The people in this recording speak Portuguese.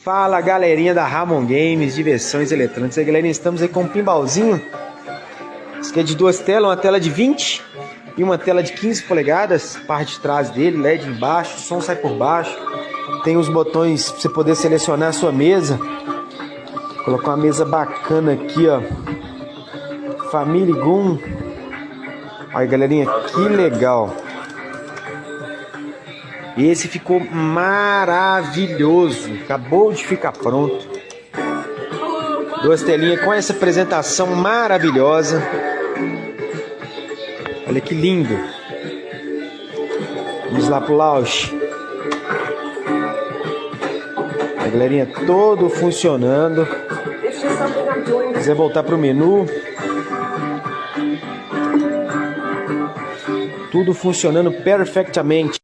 Fala galerinha da Ramon Games, diversões eletrônicas. Aí galerinha, estamos aí com um pinballzinho. Esse aqui é de duas telas, uma tela de 20 e uma tela de 15 polegadas. Parte de trás dele, LED embaixo, o som sai por baixo. Tem os botões para você poder selecionar a sua mesa. Colocar uma mesa bacana aqui, ó. Family Gun. Aí galerinha, que legal. Esse ficou maravilhoso. Acabou de ficar pronto. Duas telinhas com essa apresentação maravilhosa. Olha que lindo. Vamos lá pro launch. A galerinha todo funcionando. Se quiser voltar pro menu. Tudo funcionando perfeitamente.